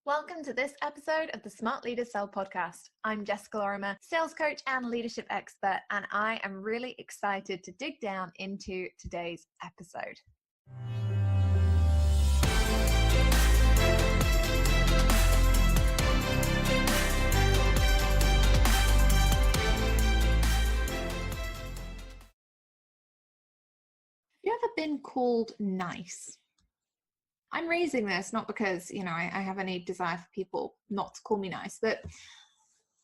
Welcome to this episode of the Smart Leaders Sell podcast. I'm Jessica Lorimer, sales coach and leadership expert, and I am really excited to dig down into today's episode. Have you ever been called nice? I'm raising this not because, I have any desire for people not to call me nice, but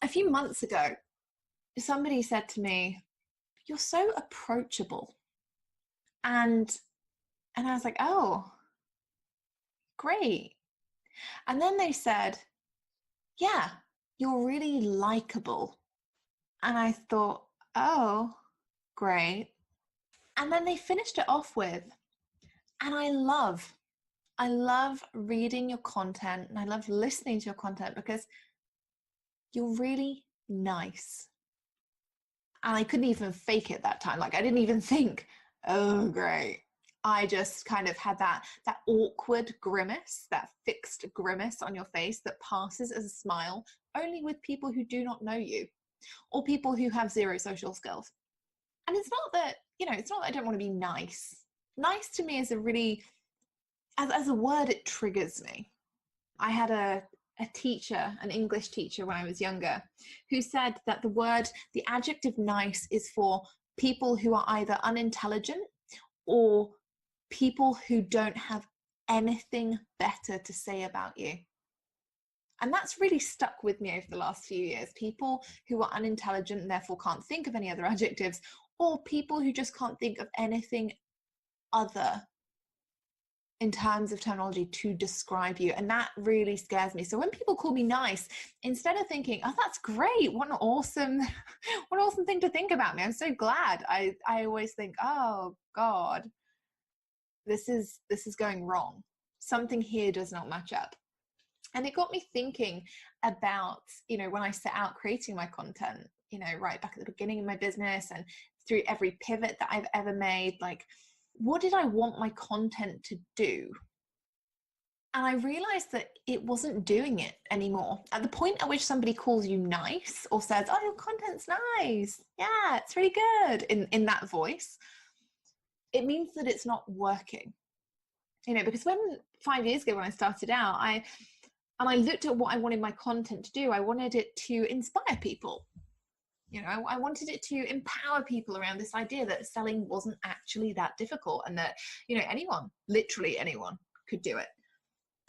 a few months ago, somebody said to me, "You're so approachable." And I was like, "Oh, great." And then they said, "Yeah, you're really likable." And I thought, "Oh, great." And then they finished it off with, "And I love reading your content and I love listening to your content because you're really nice." And I couldn't even fake it that time. Like I didn't even think, "Oh, great." I just kind of had that awkward grimace, that fixed grimace on your face that passes as a smile only with people who do not know you or people who have zero social skills. And it's not that, it's not that I don't want to be nice. Nice to me is a really, as a word, it triggers me. I had a teacher, an English teacher when I was younger, who said that the adjective nice is for people who are either unintelligent or people who don't have anything better to say about you. And that's really stuck with me over the last few years. People who are unintelligent and therefore can't think of any other adjectives, or people who just can't think of anything other in terms of terminology to describe you. And that really scares me. So when people call me nice, instead of thinking, "Oh, that's great, what an awesome thing to think about me, I'm so glad," I always think, "Oh God, this is going wrong. Something here does not match up." And it got me thinking about, when I set out creating my content, right back at the beginning of my business and through every pivot that I've ever made, like, what did I want my content to do? And I realized that it wasn't doing it anymore. At the point at which somebody calls you nice or says, "Oh, your content's nice. Yeah, it's really good," in that voice, it means that it's not working. Because 5 years ago when I started out, I looked at what I wanted my content to do. I wanted it to inspire people. I wanted it to empower people around this idea that selling wasn't actually that difficult and that, anyone, literally anyone could do it.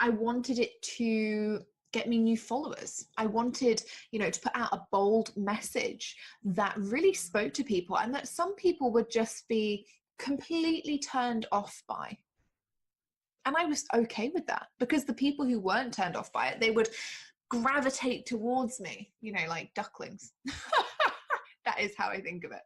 I wanted it to get me new followers. I wanted, to put out a bold message that really spoke to people and that some people would just be completely turned off by. And I was okay with that because the people who weren't turned off by it, they would gravitate towards me, like ducklings. That is how I think of it.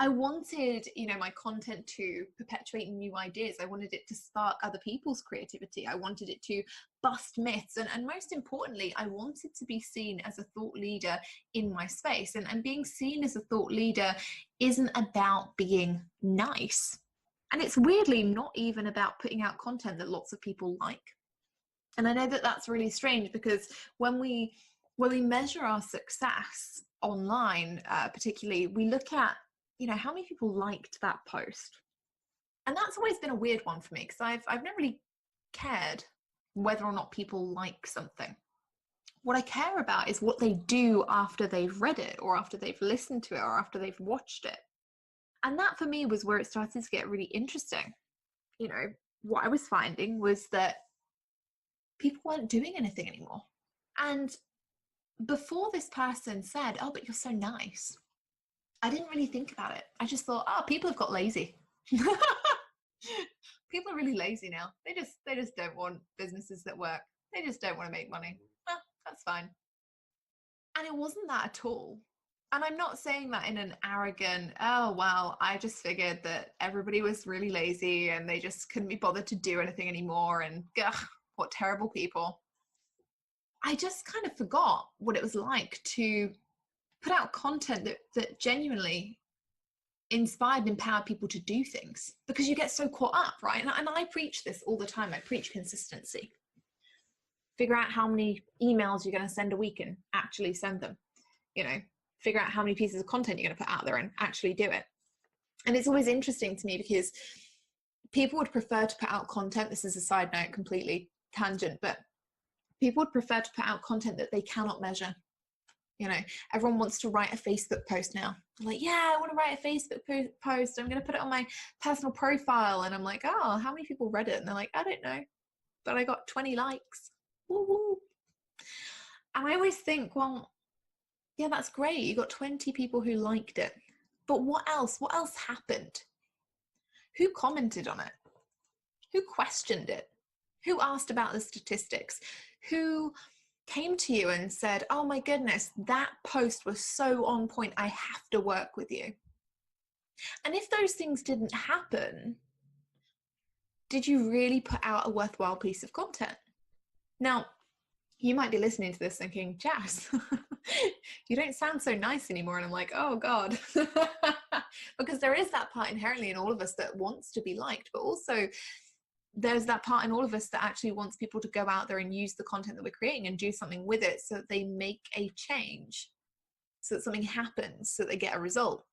I wanted, my content to perpetuate new ideas. I wanted it to spark other people's creativity. I wanted it to bust myths. And most importantly, I wanted to be seen as a thought leader in my space. And being seen as a thought leader isn't about being nice. And it's weirdly not even about putting out content that lots of people like. And I know that that's really strange because when we measure our success online, particularly, we look at, how many people liked that post. And that's always been a weird one for me because I've never really cared whether or not people like something. What I care about is what they do after they've read it or after they've listened to it or after they've watched it. And that for me was where it started to get really interesting. What I was finding was that people weren't doing anything anymore. And before this person said, "Oh, but you're so nice," I didn't really think about it. I just thought, "Oh, people have got lazy." People are really lazy now. They just don't want businesses that work. They just don't want to make money. That's fine. And it wasn't that at all. And I'm not saying that in an arrogant, "Oh, well, I just figured that everybody was really lazy and they just couldn't be bothered to do anything anymore and what terrible people." I just kind of forgot what it was like to put out content that genuinely inspired and empowered people to do things because you get so caught up, right? And I preach this all the time. I preach consistency. Figure out how many emails you're going to send a week and actually send them. Figure out how many pieces of content you're going to put out there and actually do it. And it's always interesting to me because people would prefer to put out content. This is a side note, completely tangent, but people would prefer to put out content that they cannot measure. Everyone wants to write a Facebook post now. I'm like, yeah, I want to write a Facebook post. I'm going to put it on my personal profile. And I'm like, oh, how many people read it? And they're like, I don't know, but I got 20 likes. Woo-hoo. And I always think, well, yeah, that's great. You got 20 people who liked it. But what else? What else happened? Who commented on it? Who questioned it? Who asked about the statistics? Who came to you and said, oh my goodness, that post was so on point, I have to work with you? And if those things didn't happen, did you really put out a worthwhile piece of content? Now, you might be listening to this thinking, Jazz, you don't sound so nice anymore. And I'm like, oh God. Because there is that part inherently in all of us that wants to be liked, but also there's that part in all of us that actually wants people to go out there and use the content that we're creating and do something with it so that they make a change, so that something happens, so that they get a result.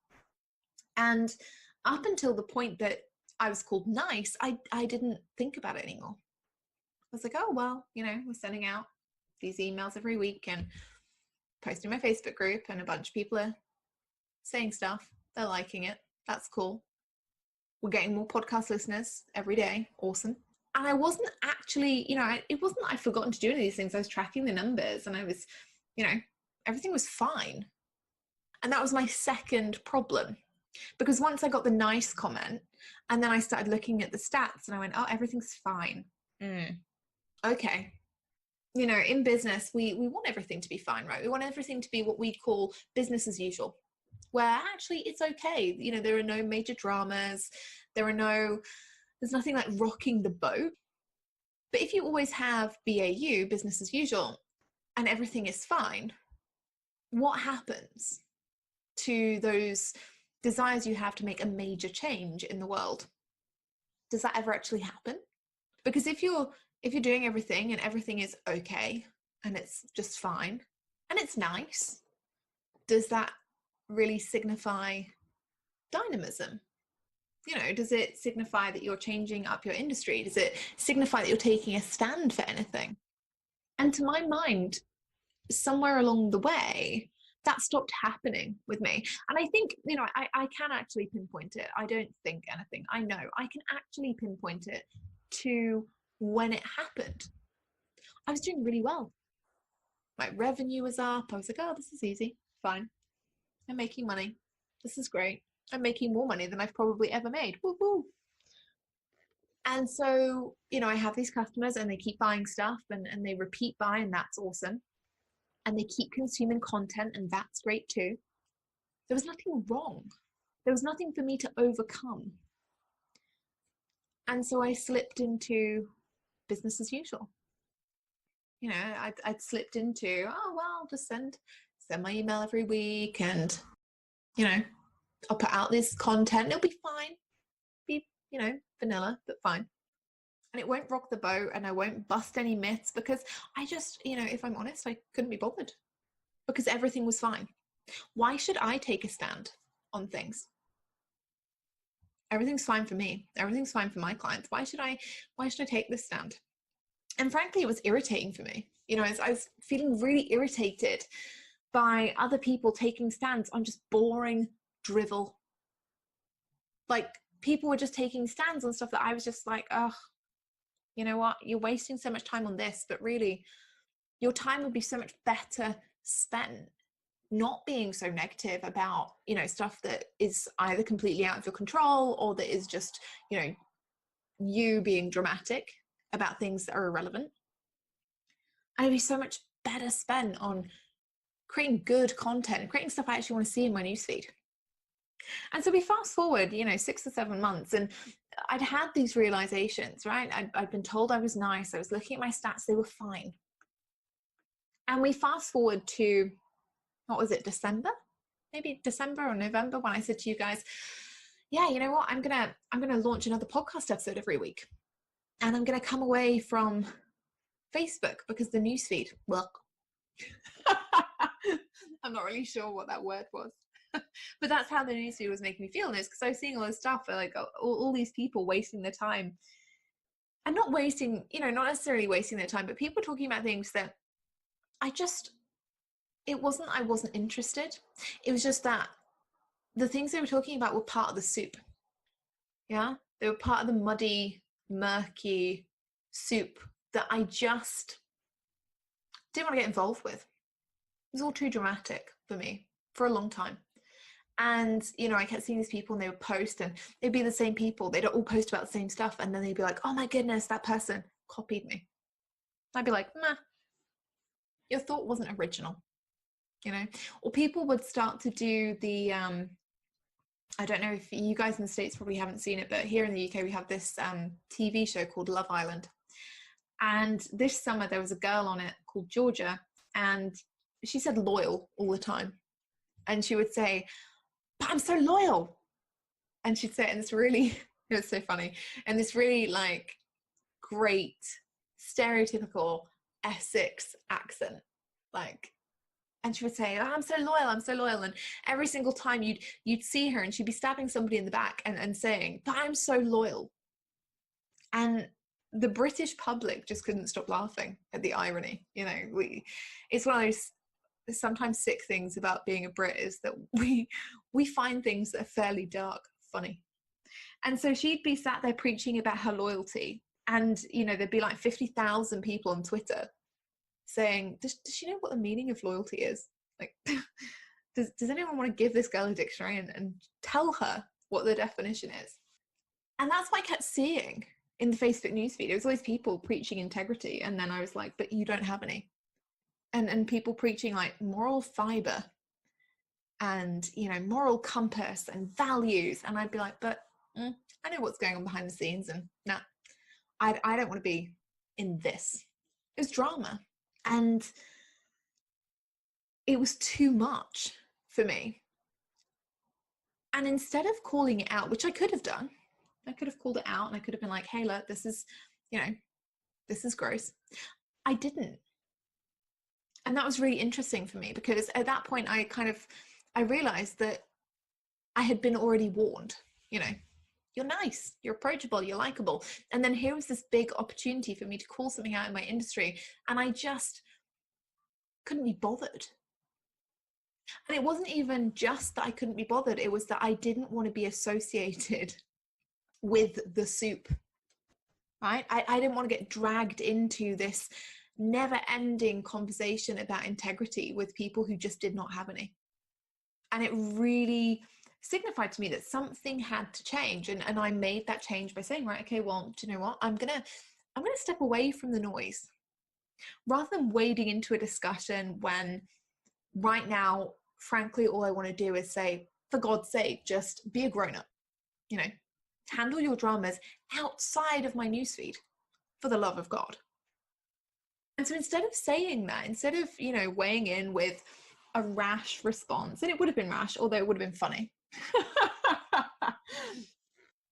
And up until the point that I was called nice, I didn't think about it anymore. I was like, oh, well, we're sending out these emails every week and posting my Facebook group, and a bunch of people are saying stuff. They're liking it. That's cool. We're getting more podcast listeners every day. Awesome. And I wasn't actually, it wasn't that I'd forgotten to do any of these things. I was tracking the numbers and I was, everything was fine. And that was my second problem. Because once I got the nice comment and then I started looking at the stats and I went, oh, everything's fine. Okay. In business, we want everything to be fine, right? We want everything to be what we call business as usual, where actually it's okay. There are no major dramas. There's nothing like rocking the boat. But if you always have BAU, business as usual, and everything is fine, what happens to those desires you have to make a major change in the world? Does that ever actually happen? Because if you're doing everything and everything is okay and it's just fine and it's nice, does that really signify dynamism? Does it signify that you're changing up your industry? Does it signify that you're taking a stand for anything? And to my mind, somewhere along the way, that stopped happening with me. And I think, I can actually pinpoint it. I don't think anything. I know I can actually pinpoint it to when it happened. I was doing really well. My revenue was up. I was like, oh, this is easy. Fine. I'm making money. This is great. I'm making more money than I've probably ever made. Woo-hoo. And so, I have these customers and they keep buying stuff and they repeat buy, and that's awesome. And they keep consuming content, and that's great too. There was nothing wrong. There was nothing for me to overcome. And so I slipped into business as usual. I'd slipped into, oh, well, I'll just send my email every week and, I'll put out this content. It'll be fine. Be, vanilla, but fine. And it won't rock the boat and I won't bust any myths because I just, if I'm honest, I couldn't be bothered because everything was fine. Why should I take a stand on things? Everything's fine for me. Everything's fine for my clients. Why should I take this stand? And frankly, it was irritating for me. I was feeling really irritated by other people taking stands on just boring drivel. Like, people were just taking stands on stuff that I was just like, oh, you know what? You're wasting so much time on this, but really, your time would be so much better spent not being so negative about, stuff that is either completely out of your control or that is just, you being dramatic about things that are irrelevant. And it'd be so much better spent on creating good content and creating stuff I actually want to see in my newsfeed. And so we fast forward, 6 or 7 months, and I'd had these realizations, right? I'd been told I was nice. I was looking at my stats. They were fine. And we fast forward to, what was it, December? Maybe December or November, when I said to you guys, yeah, you know what? I'm gonna launch another podcast episode every week. And I'm going to come away from Facebook because the newsfeed, well, I'm not really sure what that word was. But that's how the newsfeed was making me feel. And it's because I was seeing all this stuff, like all these people wasting their time, and not wasting, not necessarily wasting their time, but people talking about things that I wasn't interested. It was just that the things they were talking about were part of the soup. Yeah, they were part of the muddy, murky soup that I just didn't want to get involved with. It was all too dramatic for me for a long time. And, I kept seeing these people and they would post, and it'd be the same people. They'd all post about the same stuff. And then they'd be like, oh my goodness, that person copied me. I'd be like, nah, your thought wasn't original, Or people would start to do the, I don't know if you guys in the States probably haven't seen it, but here in the UK, we have this TV show called Love Island. And this summer there was a girl on it called Georgia, and she said loyal all the time. And she would say, but I'm so loyal. And she'd say it in this really, it was so funny, and this really like great stereotypical Essex accent, like, and she would say, oh, I'm so loyal. And every single time you'd see her and she'd be stabbing somebody in the back and saying, but I'm so loyal. And the British public just couldn't stop laughing at the irony. It's one of those sometimes sick things about being a Brit, is that we find things that are fairly dark funny. And so she'd be sat there preaching about her loyalty, and there'd be like 50,000 people on Twitter saying, does she know what the meaning of loyalty is? Like, does anyone want to give this girl a dictionary and tell her what the definition is? And that's what I kept seeing in the Facebook newsfeed. It was always people preaching integrity, and then I was like, but you don't have any. And people preaching like moral fiber and moral compass and values, and I'd be like, but I know what's going on behind the scenes, and nah, I don't want to be in this. It was drama, and it was too much for me. And instead of calling it out, which I could have done, I could have called it out and I could have been like, hey, look, this is gross. I didn't. And that was really interesting for me, because at that point I realized that I had been already warned, you're nice, you're approachable, you're likable. And then here was this big opportunity for me to call something out in my industry, and I just couldn't be bothered. And it wasn't even just that I couldn't be bothered, it was that I didn't want to be associated with the soup, right? I didn't want to get dragged into this never-ending conversation about integrity with people who just did not have any. And it really signified to me that something had to change, and I made that change by saying, right, okay, well, do you know what, I'm gonna step away from the noise, rather than wading into a discussion when right now, frankly, all I want to do is say, for God's sake, just be a grown-up, handle your dramas outside of my newsfeed, for the love of God. And so instead of saying that, instead of, weighing in with a rash response, and it would have been rash, although it would have been funny,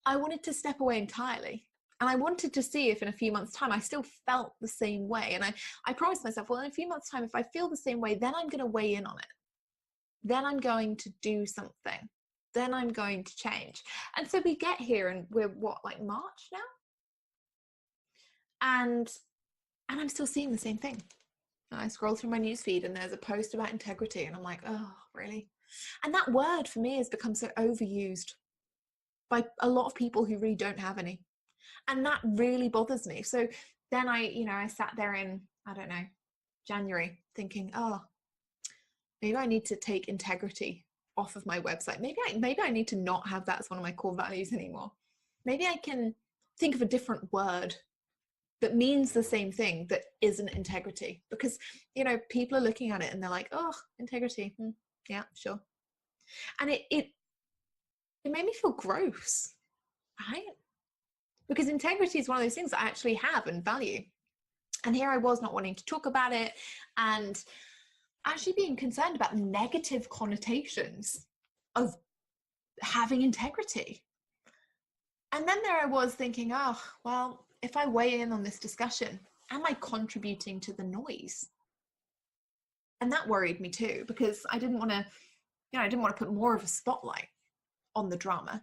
I wanted to step away entirely. And I wanted to see if in a few months' time I still felt the same way. And I promised myself, well, in a few months' time, if I feel the same way, then I'm going to weigh in on it. Then I'm going to do something. Then I'm going to change. And so we get here, and we're like March now? And I'm still seeing the same thing. And I scroll through my newsfeed and there's a post about integrity, and I'm like, oh, really? And that word for me has become so overused by a lot of people who really don't have any. And that really bothers me. So then I sat there in, I don't know, January thinking, oh, maybe I need to take integrity off of my website. Maybe I need to not have that as one of my core values anymore. Maybe I can think of a different word that means the same thing that isn't integrity, because people are looking at it and they're like, oh, integrity, yeah, sure. And it made me feel gross, right? Because integrity is one of those things that I actually have and value. And here I was not wanting to talk about it and actually being concerned about the negative connotations of having integrity. And then there I was thinking, oh, well, if I weigh in on this discussion, am I contributing to the noise? And that worried me too, because I didn't want to, I didn't want to put more of a spotlight on the drama.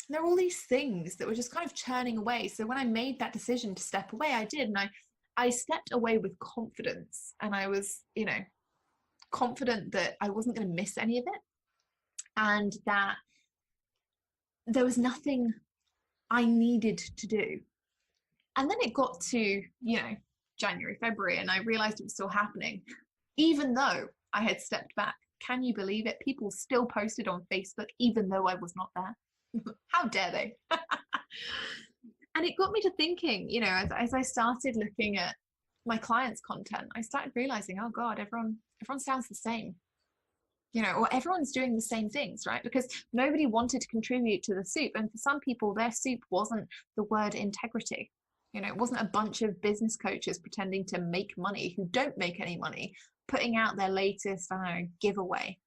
And there were all these things that were just kind of churning away. So when I made that decision to step away, I did. And I stepped away with confidence. And I was, confident that I wasn't going to miss any of it. And that there was nothing I needed to do. And then it got to, January, February, and I realized it was still happening, even though I had stepped back. Can you believe it? People still posted on Facebook, even though I was not there. How dare they? And it got me to thinking, as I started looking at my clients' content, I started realizing, oh God, everyone sounds the same, or everyone's doing the same things, right? Because nobody wanted to contribute to the soup. And for some people, their soup wasn't the word integrity. It wasn't a bunch of business coaches pretending to make money who don't make any money, putting out their latest, giveaway,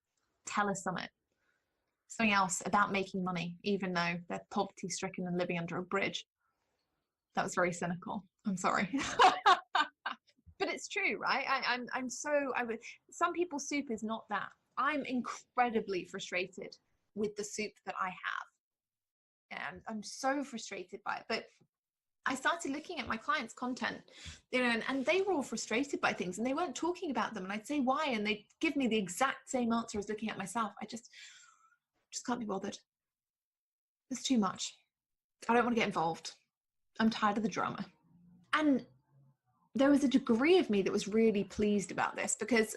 tell us something else about making money, even though they're poverty stricken and living under a bridge. That was very cynical. I'm sorry. But it's true, right? Some people's soup is not that. I'm incredibly frustrated with the soup that I have. And I'm so frustrated by it. But I started looking at my clients' content, and they were all frustrated by things and they weren't talking about them. And I'd say why, and they'd give me the exact same answer as looking at myself. I just can't be bothered. It's too much. I don't want to get involved. I'm tired of the drama. And there was a degree of me that was really pleased about this, because,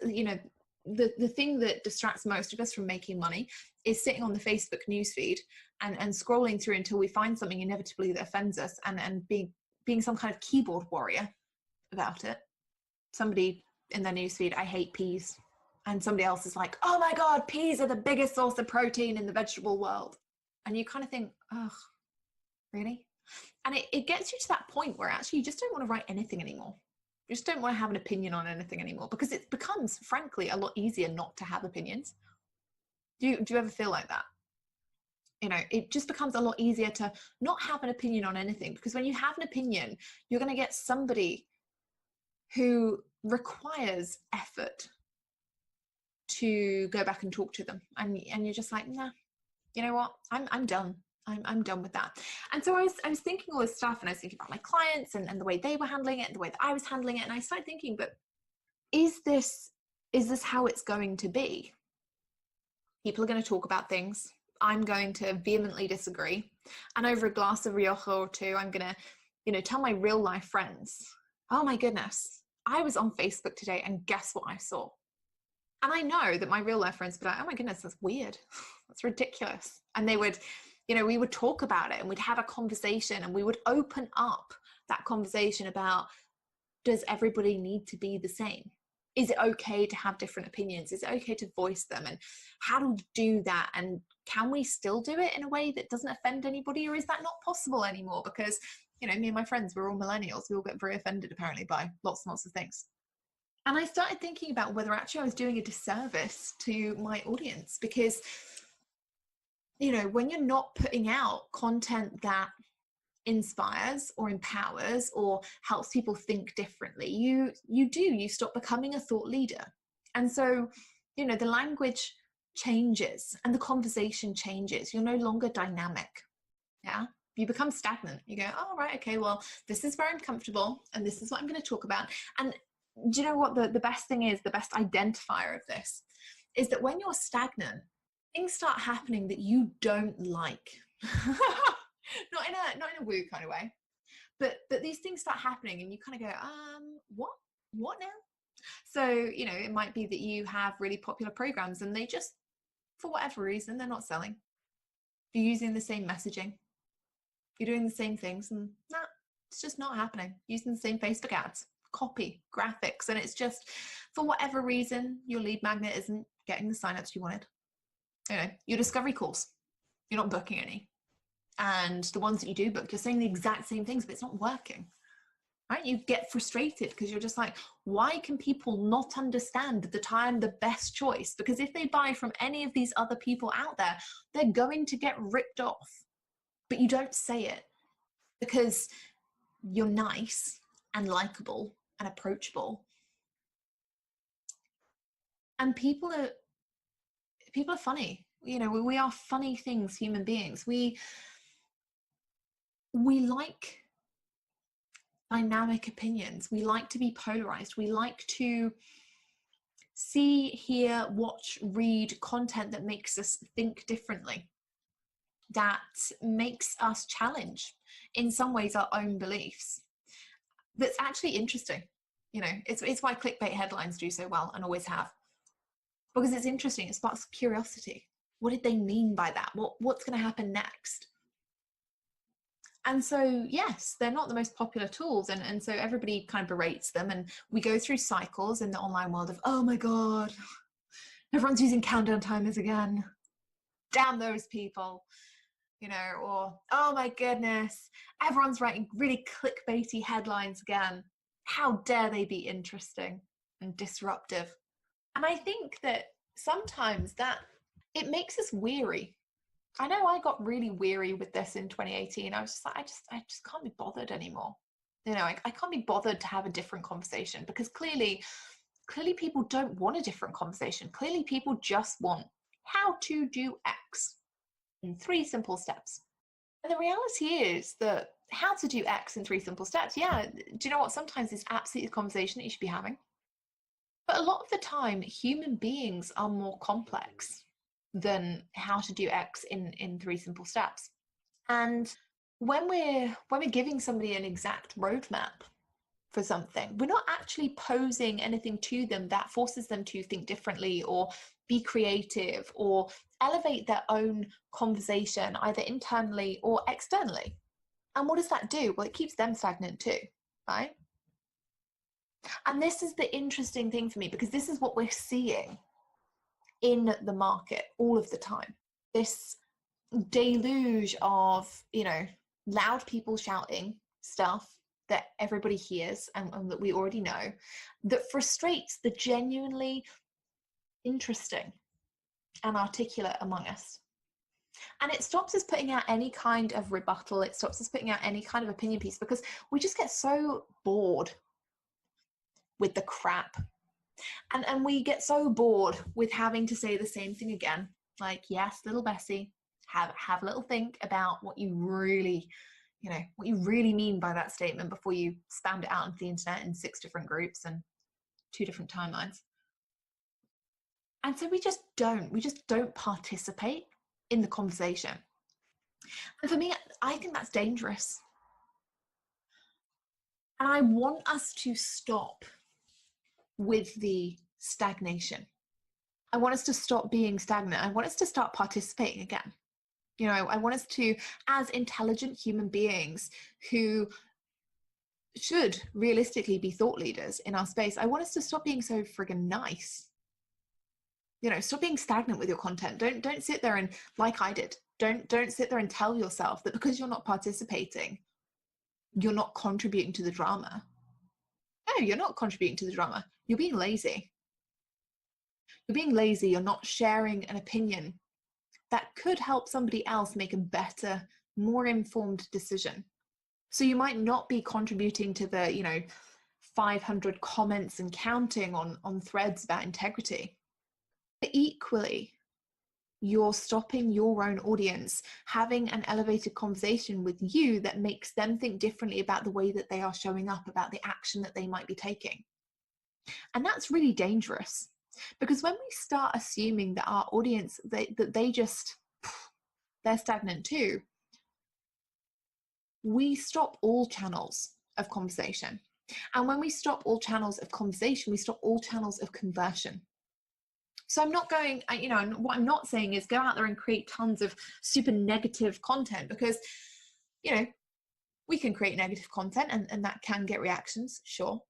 the thing that distracts most of us from making money is sitting on the Facebook newsfeed and scrolling through until we find something inevitably that offends us, and being some kind of keyboard warrior about it. Somebody in their newsfeed, I hate peas. And somebody else is like, oh my God, peas are the biggest source of protein in the vegetable world. And you kind of think, oh, really? And it gets you to that point where actually you just don't want to write anything anymore. You just don't want to have an opinion on anything anymore, because it becomes, frankly, a lot easier not to have opinions. Do you ever feel like that? It just becomes a lot easier to not have an opinion on anything, because when you have an opinion, you're going to get somebody who requires effort to go back and talk to them. And you're just like, nah, you know what? I'm done. I'm done with that. And so I was thinking all this stuff, and I was thinking about my clients and the way they were handling it, and the way that I was handling it. And I started thinking, but is this how it's going to be? People are going to talk about things. I'm going to vehemently disagree. And over a glass of Rioja or two, I'm going to, tell my real life friends, oh my goodness, I was on Facebook today and guess what I saw? And I know that my real life friends would be like, oh my goodness, that's weird. That's ridiculous. And they would, we would talk about it, and we'd have a conversation, and we would open up that conversation about, does everybody need to be the same? Is it okay to have different opinions? Is it okay to voice them? And how do we do that? And can we still do it in a way that doesn't offend anybody? Or is that not possible anymore? Because, me and my friends, we're all millennials. We all get very offended apparently by lots and lots of things. And I started thinking about whether actually I was doing a disservice to my audience, because, when you're not putting out content that inspires or empowers or helps people think differently, you stop becoming a thought leader. And so, the language changes and the conversation changes. You're no longer dynamic. Yeah. You become stagnant. You go, oh, right. Okay. Well, this is where I'm comfortable and this is what I'm going to talk about. And do you know what the best thing is? The best identifier of this is that when you're stagnant, things start happening that you don't like. not in a woo kind of way, but these things start happening and you kind of go, what now? So, it might be that you have really popular programs and they just, for whatever reason, they're not selling. You're using the same messaging. You're doing the same things, and it's just not happening. Using the same Facebook ads, copy, graphics, and it's just, for whatever reason, your lead magnet isn't getting the signups you wanted. Your discovery calls, you're not booking any. And the ones that you do book, you're saying the exact same things, but it's not working, right? You get frustrated because you're just like, why can people not understand that I'm the best choice? Because if they buy from any of these other people out there, they're going to get ripped off. But you don't say it because you're nice and likable and approachable. And people are funny. You know, we are funny things, human beings. We like dynamic opinions. We like to be polarized. We like to see, hear, watch, read content that makes us think differently, that makes us challenge, in some ways, our own beliefs. That's actually interesting. You know, it's why clickbait headlines do so well and always have. Because it's interesting, it sparks curiosity. What did they mean by that? What's going to happen next? And so, yes, they're not the most popular tools. And so everybody kind of berates them. And we go through cycles in the online world of, oh my God, everyone's using countdown timers again. Damn those people. You know, or, oh my goodness, everyone's writing really clickbaity headlines again. How dare they be interesting and disruptive? And I think that sometimes that it makes us weary. I know I got really weary with this in 2018. I was just like, I just can't be bothered anymore. You know, I can't be bothered to have a different conversation, because clearly people don't want a different conversation. Clearly people just want how to do X in 3 simple steps. And the reality is that how to do X in 3 simple steps, yeah, do you know what? Sometimes it's absolutely the conversation that you should be having. But a lot of the time, human beings are more complex than how to do X in 3 simple steps. And when we're giving somebody an exact roadmap for something, we're not actually posing anything to them that forces them to think differently or be creative or elevate their own conversation, either internally or externally. And what does that do? Well, it keeps them stagnant too, right? And this is the interesting thing for me, because this is what we're seeing in the market all of the time. This deluge of, you know, loud people shouting stuff that everybody hears and that we already know, that frustrates the genuinely interesting and articulate among us. And it stops us putting out any kind of rebuttal. It stops us putting out any kind of opinion piece, because we just get so bored with the crap. And we get so bored with having to say the same thing again. Like, yes, little Bessie, have a little think about what you really, you know, what you really mean by that statement before you spammed it out onto the internet in 6 different groups and 2 different timelines. And so we just don't participate in the conversation. And for me, I think that's dangerous. And I want us to stop with the stagnation. I want us to stop being stagnant. I want us to start participating again. You know, I want us to, as intelligent human beings who should realistically be thought leaders in our space, I want us to stop being so friggin' nice. You know, stop being stagnant with your content. Don't sit there and, like I did, don't sit there and tell yourself that because you're not participating, you're not contributing to the drama. No, you're not contributing to the drama. You're being lazy. You're being lazy. You're not sharing an opinion that could help somebody else make a better, more informed decision. So you might not be contributing to the, you know, 500 comments and counting on threads about integrity. But equally, you're stopping your own audience having an elevated conversation with you that makes them think differently about the way that they are showing up, about the action that they might be taking. And that's really dangerous, because when we start assuming that our audience, they're stagnant too, we stop all channels of conversation. And when we stop all channels of conversation, we stop all channels of conversion. So I'm not going, you know, what I'm not saying is go out there and create tons of super negative content, because, you know, we can create negative content and that can get reactions, sure.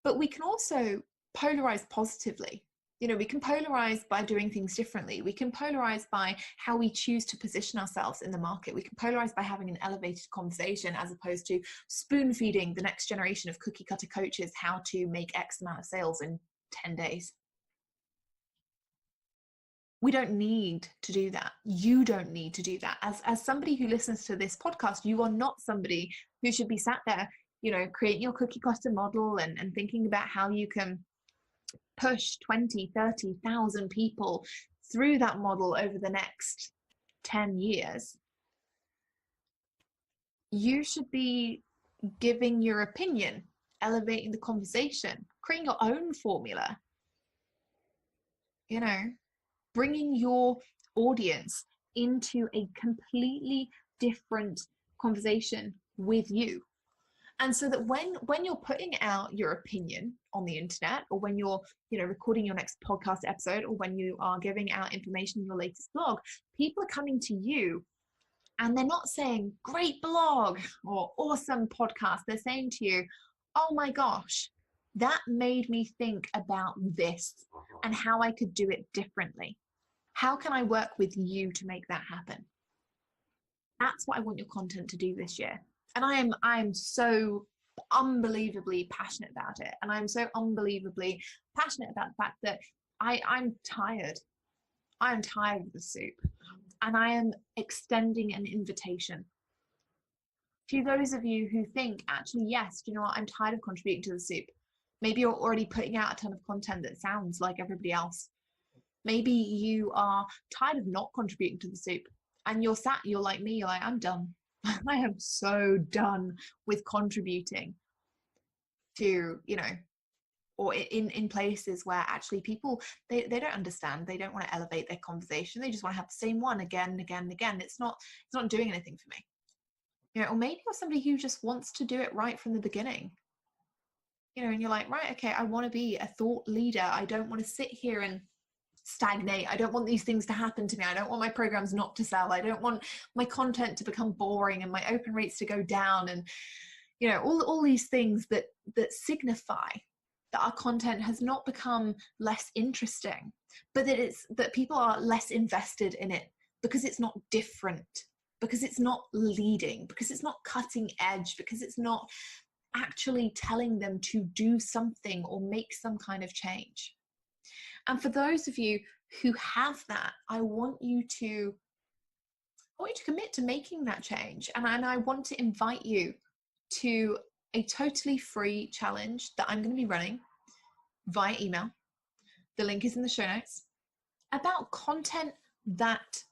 But we can also polarize positively. You know, we can polarize by doing things differently. We can polarize by how we choose to position ourselves in the market. We can polarize by having an elevated conversation, as opposed to spoon feeding the next generation of cookie cutter coaches how to make X amount of sales in 10 days. We don't need to do that. You don't need to do that. As somebody who listens to this podcast, you are not somebody who should be sat there, creating your cookie cutter model and thinking about how you can push 20, 30,000 people through that model over the next 10 years. You should be giving your opinion, elevating the conversation, creating your own formula, bringing your audience into a completely different conversation with you. And so that when you're putting out your opinion on the internet, or when you're recording your next podcast episode, or when you are giving out information in your latest blog, people are coming to you and they're not saying great blog or awesome podcast. They're saying to you, oh my gosh, that made me think about this and how I could do it differently. How can I work with you to make that happen? That's what I want your content to do this year. And I am so unbelievably passionate about it. And I'm so unbelievably passionate about the fact that I'm tired. I'm tired of the soup. And I am extending an invitation to those of you who think, actually, yes, you know what, I'm tired of contributing to the soup. Maybe you're already putting out a ton of content that sounds like everybody else. Maybe you are tired of not contributing to the soup and you're like me, you're like, I'm done. I am so done with contributing to, or in places where actually people, they don't understand. They don't want to elevate their conversation. They just want to have the same one again and again and again. It's not doing anything for me. Or maybe you're somebody who just wants to do it right from the beginning. And you're like, right, okay, I want to be a thought leader. I don't want to sit here and stagnate. I don't want these things to happen to me. I don't want my programs not to sell. I don't want my content to become boring and my open rates to go down, and all these things that signify that our content has not become less interesting, but that people are less invested in it because it's not different, because it's not leading, because it's not cutting edge, because it's not actually telling them to do something or make some kind of change. And for those of you who have that, I want you to commit to making that change. And I want to invite you to a totally free challenge that I'm going to be running via email. The link is in the show notes, about content that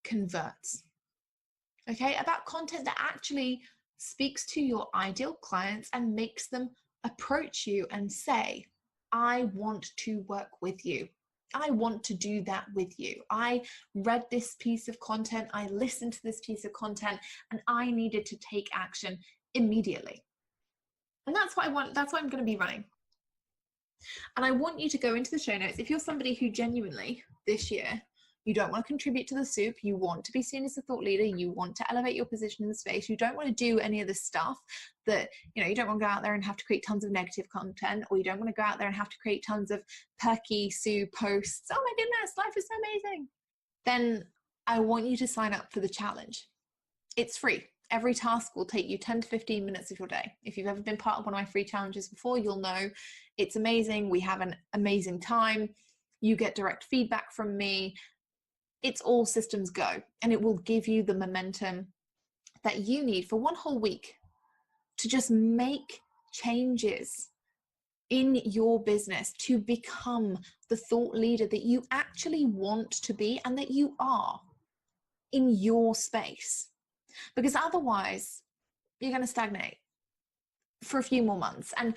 converts. Okay, about content that actually speaks to your ideal clients and makes them approach you and say, I want to work with you. I want to do that with you. I read this piece of content, I listened to this piece of content, and I needed to take action immediately. And that's what I want. That's what I'm going to be running. And I want you to go into the show notes. If you're somebody who genuinely this year, you don't want to contribute to the soup, you want to be seen as a thought leader, you want to elevate your position in the space, you don't want to do any of the stuff that, you don't want to go out there and have to create tons of negative content, or you don't want to go out there and have to create tons of perky Sue posts, oh my goodness, life is so amazing, then I want you to sign up for the challenge. It's free. Every task will take you 10 to 15 minutes of your day. If you've ever been part of one of my free challenges before, you'll know it's amazing. We have an amazing time. You get direct feedback from me. It's all systems go, and it will give you the momentum that you need for one whole week to just make changes in your business to become the thought leader that you actually want to be and that you are in your space. Because otherwise, you're going to stagnate for a few more months. And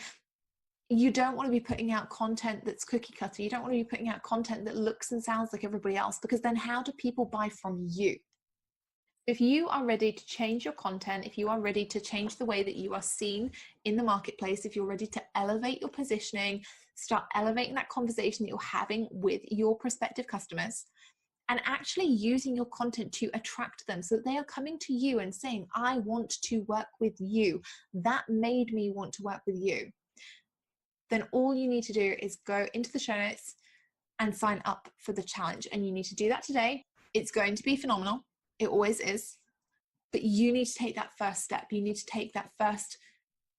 you don't want to be putting out content that's cookie cutter. You don't want to be putting out content that looks and sounds like everybody else, because then how do people buy from you? If you are ready to change your content, if you are ready to change the way that you are seen in the marketplace, if you're ready to elevate your positioning, start elevating that conversation that you're having with your prospective customers, and actually using your content to attract them so that they are coming to you and saying, I want to work with you. That made me want to work with you. Then all you need to do is go into the show notes and sign up for the challenge. And you need to do that today. It's going to be phenomenal. It always is. But you need to take that first step. You need to take that first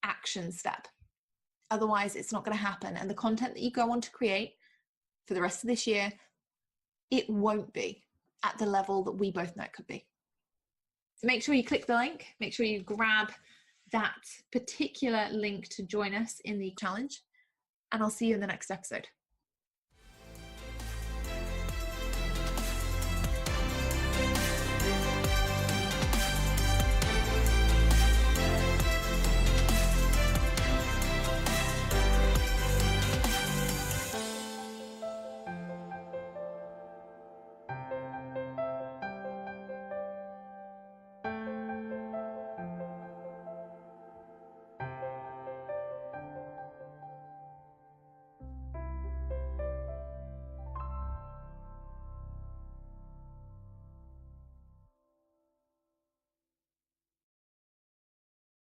action step. Otherwise, it's not going to happen. And the content that you go on to create for the rest of this year it won't be at the level that we both know it could be. So make sure you click the link, make sure you grab that particular link to join us in the challenge, and I'll see you in the next episode.